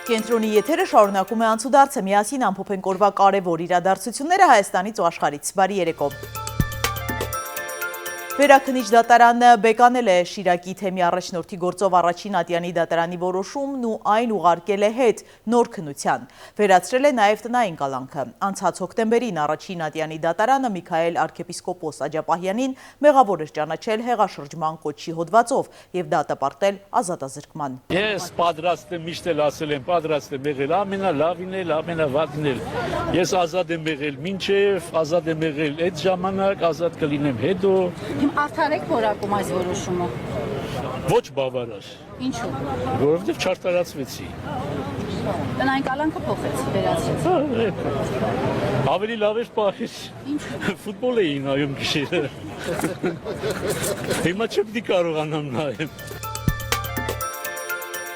Կենտրոնի եթերը շարունակում է անցուդարձը, միասին ամփոփենք օրվա կարևոր իրադարձությունները Հայաստանից ու աշխարհից։ Բարի երեկո։ Վերաքնիչ դատարանը բեկանել է Շիրակի թեմի առաջնորդի գործով առաջին Ատյանի դատարանի որոշումն ու այն ուղարկել է հետ նոր քննության։ Վերացրել է նաև տնային կալանքը։ Անցած հոկտեմբերին առաջին Ատյանի դատարանը Միքայել arczepiskopos Աջապահյանին մեղավոր էր ճանաչել հեղաշրջման կոչի հոդվածով եւ դատապարտել ազատազրկման։ Ես պատրաստ եմ, միշտ էլ ասել եմ, պատրաստ եմ եղել ամենալավին էլ, ամենավատին էլ։ Ես ազատ եմ եղել մինչև, ազատ եմ եղել այդ ժամանակ, ազատ կլինեմ հետո։ Արդար եք որակում այս որոշումը։ Ոչ բավարար։ Ինչու։ Որովհետև չարտարացվեցի։ Տնային կալանքը փոխեցի, վերացրեցի։ Ավելի լավ էր պահել։ Ֆուտբոլ էի նայում գիշերը։ Հիմա չպետք է կարողանամ նայեմ։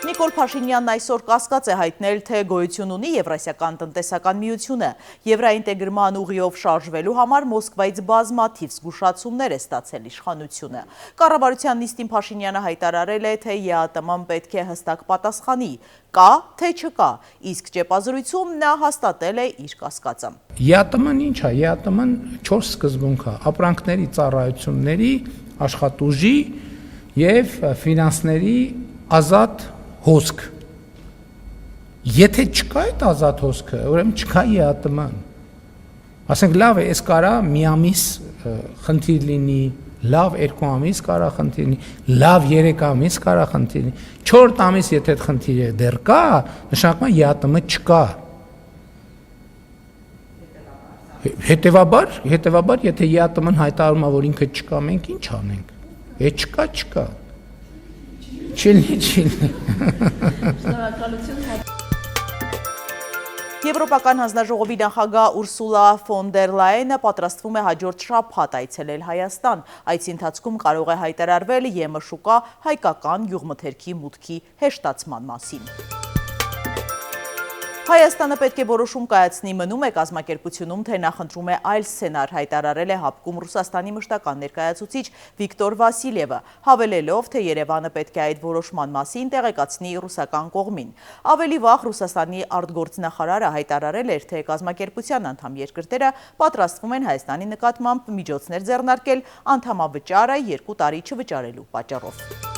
Նիկոլ Փաշինյանն այսօր կասկած է հայտնել, թե գոյություն ունի Եվրասիական տնտեսական միությունը։ Եվրաինտեգրման ուղիով շարժվելու համար Մոսկվայից բազմաթիվ զգուշացումներ է ստացել իշխանությունը։ Կառավարության նիստին Փաշինյանը հայտարարել է, թե ԵԱՏՄ-ն պետք է հստակ պատասխանի, կա թե չկա, իսկ ճեպազրույցում նա հաստատել է իր կասկածը։ ԵԱՏՄ-ն ինչ է, ԵԱՏՄ-ն 4 սկզբունք է՝ ապրանքների ծառայությունների, աշխատուժի եւ ֆինանսների ազատ հոսք։ Եթե չկա այդ ազատ հոսքը, ուրեմն չկա ԵԱՏՄ-ն։ Ասենք լավ է, այս կարա մի ամիս խնդիր լինի, լավ 2 ամիս կարա խնդիր լինի, լավ 3 ամիս կարա խնդիր լինի, 4 ամիս եթե այդ խնդիրը դեռ կա, նշանակում է ԵԱՏՄ չկա։ Հետևաբար, եթե ԵԱՏՄ-ն հայտարարում է, որ ինքը չկա, մենք ինչ անենք։ Է չկա։ Չիլնի։ Եվրոպական հանձնաժողովի նախագահ Ուրսուլա ֆոն դեր Լայենը պատրաստվում է հաջորդ շաբաթ այցելել Հայաստան։ Այցի ընթացքում կարող է հայտարարվել ԵՄ շուկա հայկական գյուղմթերքի մուտքի հեշտացման մասին։ Հայաստանը պետք է որոշում կայացնի, մնում է կազմակերպությունում, թե նախընտրում է այլ սցենար, հայտարարել է ՀԱՊԿ-ում Ռուսաստանի մշտական ներկայացուցիչ Վիկտոր Վասիլևը, հավելելով, թե Երևանը պետք է այդ որոշման մասին տեղեկացնի ռուսական կողմին։ Ավելի վաղ Ռուսաստանի արտգործնախարարը հայտարարել էր, թե կազմակերպության անդամ երկրները պատրաստվում են Հայաստանի նկատմամբ միջոցներ ձեռնարկել անդամավճարը 2 տարի չվճարելու պատճառով։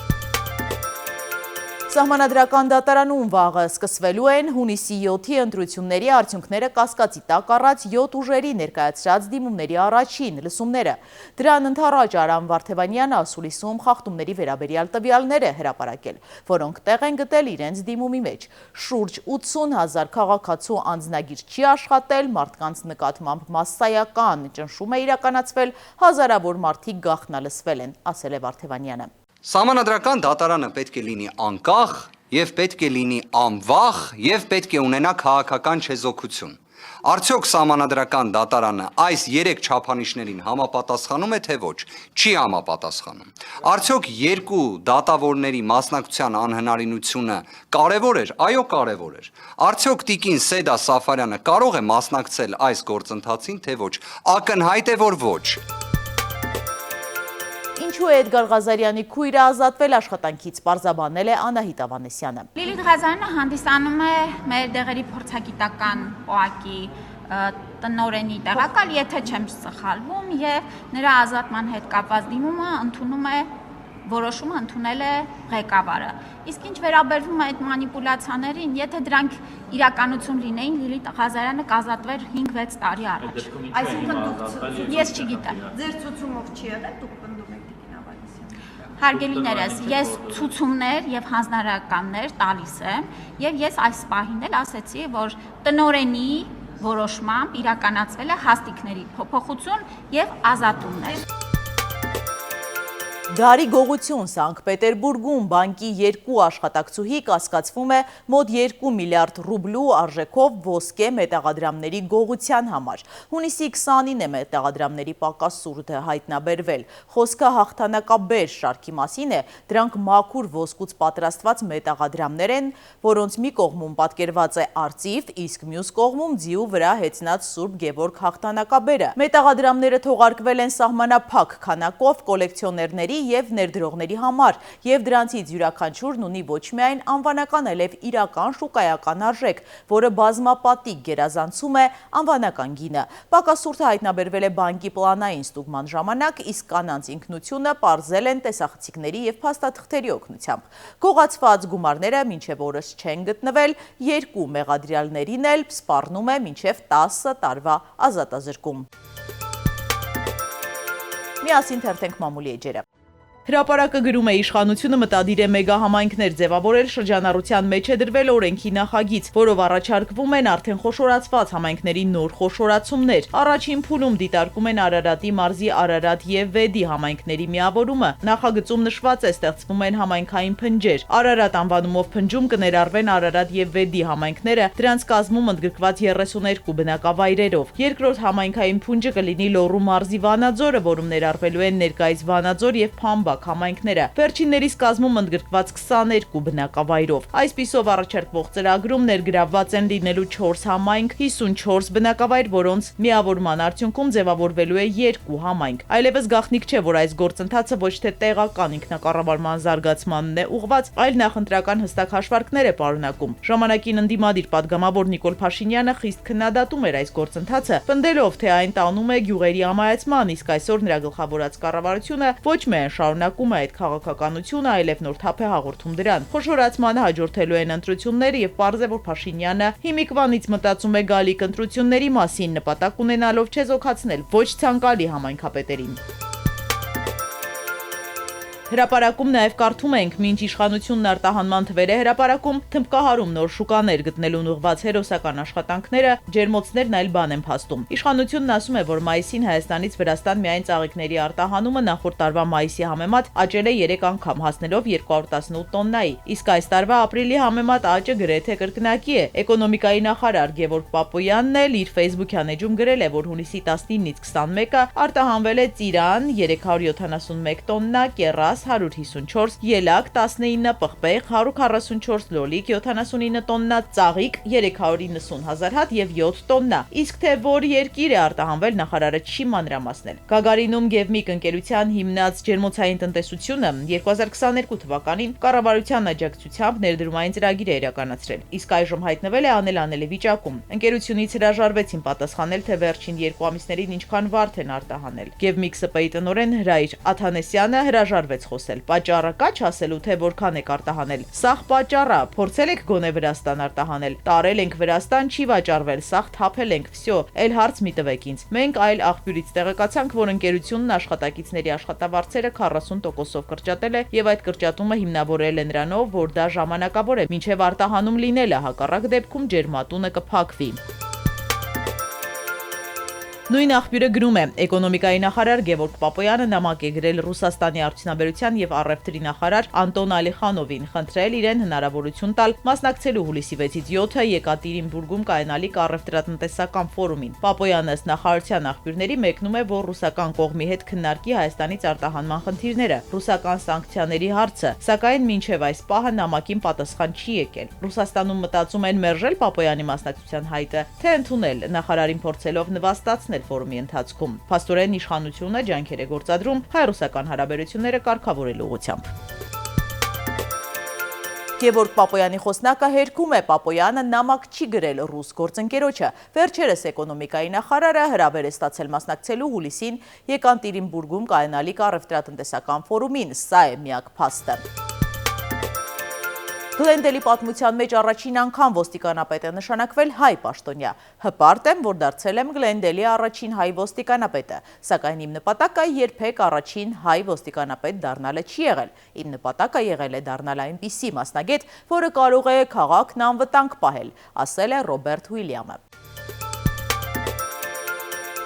Սահմանադրական դատարանում վաղը սկսվելու են հունիսի 7-ի ընտրությունների արդյունքները կասկածի տակ առած 7 ուժերի ներկայացրած դիմումների առաջին լսումները։ Դրան ընդառաջ Արամ Վարդևանյանը ասուլիսում խախտումների վերաբերյալ տվյալներ է հրապարակել, որոնք տեղ են գտել իրենց դիմումի մեջ։ Շուրջ 80,000 քաղաքացու անձնագիր չի աշխատել, մարդկանց նկատմամբ մասսայական ճնշում է իրականացվել, հազարավոր մարդիկ գաղտնալսվել են, ասել է Վարդևանյանը։ Սահմանադրական դատարանը պետք է լինի անկախ եւ պետք է լինի անվախ եւ պետք է ունենա քաղաքական չեզոքություն։ Արդյոք սահմանադրական դատարանը այս 3 չափանիշներին համապատասխանում է թե ոչ, չի համապատասխանում։ Արդյոք 2 դատավորների մասնակցության անհնարինությունը կարևոր էր, այո կարևոր էր։ Արդյոք տիկին Սեդա Սաֆարյանը կարող է մասնակցել այս գործընթացին թե ոչ, ակնհայտ է որ ոչ։ Ինչու է Էդգար Ղազարյանի քույրը ազատվել աշխատանքից, պարզաբանել է Անահիտ Ավանեսյանը։ Լիլիթ Ղազարյանը հանդիսանում է մեր դեղերի փորձագիտական օակի տնօրենի տեղակալ, եթե չեմ սխալվում, եւ նրա ազատման հետ կապված դիմումը որոշումը ընդունել է ղեկավարը։ Իսկ ինչ վերաբերվում է այդ մանիպուլյացիաներին, եթե դրանք իրականություն լինեին, Լիլիթ Ղազարյանը կազատվեր 5-6 տարի առաջ։ Այսինքն դուք ես չգիտեմ։ Ձեր ցուցումով չի եղել, դուք պնդում եք Տիկին Ավանեսյան։ Հարգելիներս, ես ցուցումներ եւ հանձնարարականներ տալիս եմ, եւ ես այս պահին էլ ասեցի, որ տնօրենի որոշմամբ իրականացվել է հաստիկների փոփոխություն եւ ազատումներ։ Դարի գողություն Սանկտ Պետերբուրգում բանկի 2 աշխատակցուհի կասկածվում է մոտ 2 միլիարդ ռուբլու արժեքով ոսկե մետաղադրամների գողության համար։ Հունիսի 20-ին է մետաղադրամների պակասուրդը հայտնաբերվել։ Խոսքը հաղթանակաբեր շարքի մասին է, դրանք մաքուր ոսկուց պատրաստված մետաղադրամներ են, որոնց մի կողմում պատկերված է արծիվ, իսկ մյուս կողմում ձիու վրա հեծնած Սուրբ Գևորգ հաղթանակաբերը։ Մետաղադրամները թողարկվել են սահմանափակ քանակով կոլեկցիոներների և ներդրողների համար, և դրանցից յուրաքանչյուրն ունի ոչ միայն անվանական, այլև իրական շուկայական արժեք, որը բազմապատիկ գերազանցում է անվանական գինը։ Պակասուրդը հայտնաբերվել է բանկի պլանային ստուգման ժամանակ, իսկ կանանց ինքնությունը պարզել են տեսախցիկների և փաստաթղթերի օգնությամբ։ Գողացված գումարները մինչև օրս չեն գտնվել, երկու մեղադրյալներին էլ սպառնում է մինչև 10 տարվա ազատազրկում։ Միասին թերթենք մամուլի էջերը։ Հրապարակը գրում է իշխանությունը մտադիր է մեգահամայնքներ ձևավորել, շրջանառության մեջ է դրվել օրենքի նախագիծ, որով առաջարկվում են արդեն խոշորացված համայնքների նոր խոշորացումներ։ Առաջին փուլում դիտարկում են Արարատի մարզի Արարատ և Վեդի համայնքների միավորումը։ Նախագծում նշված է ստեղծվում են համայնքային փնջեր։ Արարատ անվանումով փնջում կներառվեն Արարատ և Վեդի համայնքները, դրանց կազմում ընդգրկված 32 բնակավայրերով։ Երկրորդ համայնքային փունջը կլինի Լոռու մարզի Վանաձորը, որում ներառվելու են ներկայիս Վանաձոր և Փամբակ համայնքները, վերջիններիս կազմում ընդգրկված 22 բնակավայրով։ Այսպիսով առաջարկվող ծրագրում ներգրավված են լինելու 4 համայնք, 54 բնակավայր, որոնց միավորման արդյունքում ձևավորվելու է 2 համայնք։ Այլևս գաղտնիք չէ, որ այս գործընթացը ոչ թե տեղական ինքնակառավարման զարգացմանն է ուղղված, այլ նախընտրական հստակ հաշվարկներ է պարունակում։ Ժամանակին ընդդիմադիր падգամավոր Նիկոլ Փաշինյանը խիստ քննադատում էր այս գործընթացը, պնդելով, թե այն տանում է գյուղերի ամայացման, իսկ այսօր նրա գլխավորած կառավարությունը ոչ միայն շարունակում է այդ քաղաքականությունը, այլև նոր թափ է հաղորդում դրան։ Խոշորացմանը հաջորդելու են ընտրությունները եւ պարզ է, որ Փաշինյանը հիմիկվանից մտածում է գալիք ընտրությունների մասին, նպատակ ունենալով չեզոքացնել ոչ ցանկալի համայնքապետերին։ Հրապարակում նաև կարդում ենք, մինչ իշխանությունն արտահանման թվեր է հրապարակում, թմբկահարում նոր շուկաներ գտնելուն ուղղված հերոսական աշխատանքները, ջերմոցներն այլ բան են փաստում։ Իշխանությունն ասում է, որ մայիսին Հայաստանից Վրաստան միայն ծաղիկների արտահանումը նախորդ տարվա մայիսի համեմատ աճել է 3 անգամ, հասնելով 218 տոննայի, իսկ այս տարվա ապրիլի համեմատ աճը գրեթե կրկնակի է։ Էկոնոմիկայի նախարար Գևորգ Պապոյանն էլ իր Facebook-յան էջում գրել է, որ հունիսի 19-ից 21-ը արտահանվել է ծիրան 371 տոննա, կեռաս 154, ելակ 19, պղպեղ 144, լոլիկ 79 տոննա, ծաղիկ 390,000 հատ եւ 7 տոննա։ Իսկ թե որ երկիր է արտահանվել, նախարարը չի մանրամասնել։ Գագարինում Գևմիկ ընկերության հիմնած ջերմոցային տնտեսությունը 2022 թվականին կառավարության աջակցությամբ ներդրումային ծրագիր է իրականացրել, իսկ այժմ հայտնվել է անել-անելի վիճակում։ Ընկերությունից հրաժարվեցին պատասխանել, թե վերջին 2 ամիսներին ինչքան վարդ են արտահանել։ Գևմիկ ՍՊ-ի տնօրեն Հրայր Աթանեսյանը հրաժարվեց խոսել։ Պատճառը կա չասելու, թե որքան եք արտահանել։ Սաղ պատճառը, փորձել եք գոնե Վրաստան արտահանել։ Տարել ենք Վրաստան, չի վաճառվել, սաղ թափել ենք, վсё, էլ հարց մի տվեք ինձ։ Մենք այլ աղբյուրից տեղեկացանք, որ ընկերությունն աշխատակիցների աշխատավարձերը 40%-ով կրճատել է եւ այդ կրճատումը հիմնավորել է նրանով, որ դա ժամանակավոր է, մինչեւ արտահանում լինելը, հակառակ դեպքում ջերմատունը կփակվի։ Նույն աղբյուրը գրում է, էկոնոմիկայի նախարար Գևորգ Պապոյանը նամակ է գրել Ռուսաստանի արդյունաբերության եւ առևտրի նախարար Անտոն Ալիխանովին, խնդրել իրեն հնարավորություն տալ մասնակցելու հուլիսի 6-ից 7-ը Եկատերինբուրգում կայանալիք առևտրատնտեսական ֆորումին։ Պապոյանը ըստ նախարարության աղբյուրների մեկնում է, որ ռուսական կողմի հետ քննարկի Հայաստանից արտահանման խնդիրները, ռուսական սանկցիաների հարցը, սակայն մինչև այս պահը նամակին պատասխան չի եկել։ Ռուսաստանում մտածում են մերժել Պապոյանի մասնակցության հայտը, թե ընդունել, նախարարին փորձելով նվաստացնել ֆորումի ընթացքում։ Փաստորեն իշխանությունը ջանքեր է գործադրում հայ-ռուսական հարաբերությունները կարգավորելու ուղղությամբ։ Գևորգ Պապոյանի խոսնակը հերքում է, Պապոյանը նամակ չի գրել ռուս գործընկերոջը։ Վերջերս էկոնոմիկայի նախարարը հրավեր է ստացել մասնակցելու հուլիսին Եկատերինբուրգում կայանալիք առևտրատնտեսական ֆորումին։ Սա է միակ փաստը։ Գլենդելի պատմության մեջ առաջին անգամ ոստիկանապետ է նշանակվել հայ պաշտոնյա։ Հպարտ եմ, որ դարձել եմ Գլենդելի առաջին հայ ոստիկանապետը, սակայն իմ նպատակը երբեք առաջին հայ ոստիկանապետ դառնալը չի եղել։ Իմ նպատակը եղել է դառնալ այնպիսի մասնագետ, որը կարող է քաղաքն անվտանգ պահել, ասել է Ռոբերտ Ուիլյամը։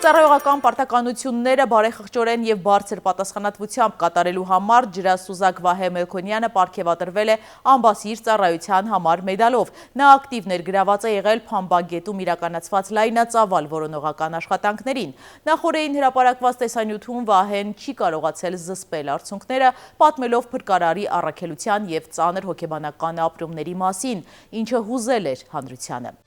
Ծառայողական պարտականությունները բարեխղճորեն եւ բարձր պատասխանատվությամբ կատարելու համար ջրասուզակ Վահե Մելքոնյանը պարգևատրվել է ամբասիր ծառայության համար մեդալով։ Նա ակտիվ ներգրաված է եղել Փամբագետում իրականացված լայնածավալ որոնողական աշխատանքներին։ Նախորդին հրապարակված տեսանյութում Վահեն չի կարողացել զսպել արդյունքները, պատմելով փրկարարի առաքելության եւ ծանր հոգեբանական ապրումների մասին, ինչը հուզել էր հանրությանը։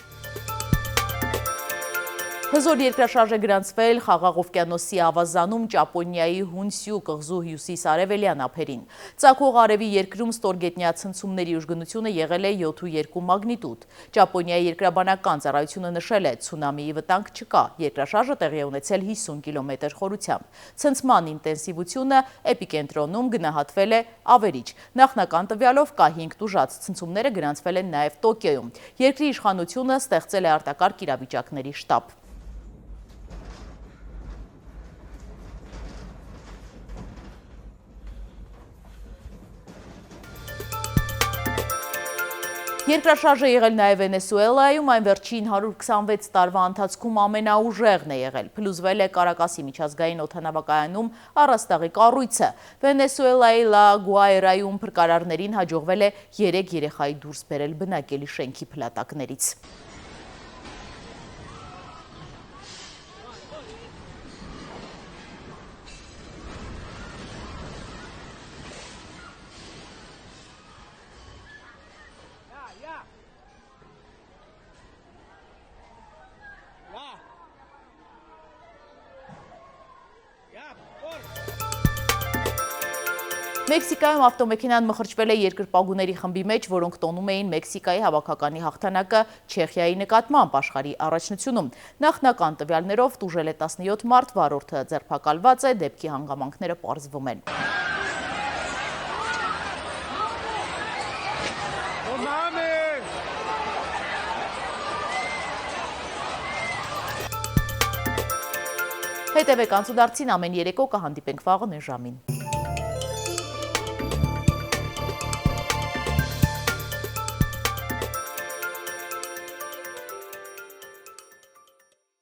Հզոր երկրաշարժ է գրանցվել Խաղաղ օվկիանոսի ավազանում Ճապոնիայի Հունսյու կղզու հյուսիս-արևելյան ափերին։ Ծագող արևի երկրում ստորգետնյա ցնցումների ուժգնությունը եղել է 7.2 մագնիտուդ։ Ճապոնիայի երկրաբանական ծառայությունը նշել է, ցունամիի վտանգ չկա, երկրաշարժը տեղի է ունեցել 50 կիլոմետր խորությամբ։ Ցնցման ինտենսիվությունը էպիկենտրոնում գնահատվել է ավերիչ։ Նախնական տվյալով K5 տուժած ցնցումները գրանցվել են նաև Տոկիոյում։ Երկրի իշխանությունը ստեղծել է արտակարգ իրավիճակների շտաբ։ Երկրաշարժը եղել նաև Վենեսուելայում, այն վերջին 126 տարվա ընթացքում ամենաուժեղն է եղել։ Փլուզվել է Կարակասի միջազգային օդանավակայանում առաստաղի կառույցը։ Վենեսուելայի Լա Գուայրայում փրկարարներին հաջողվել է 3 երեխայի դուրս բերել բնակելի շենքի փլատակներից։ Մեքսիկայում ավտոմեքենան մխրճվել է երկրպագուների խմբի մեջ, որոնք տոնում էին Մեքսիկայի հավաքականի հաղթանակը Չեխիայի նկատմամբ աշխարհի առաջնությունում։ Նախնական տվյալներով տուժել է 17 մարդ, վարորդը ձերբակալված է, դեպքի հանգամանքները պարզվում են։ Հետևեք անցուդարձին ամեն երեկո կհանդիպենք վաղը նույն ժամին։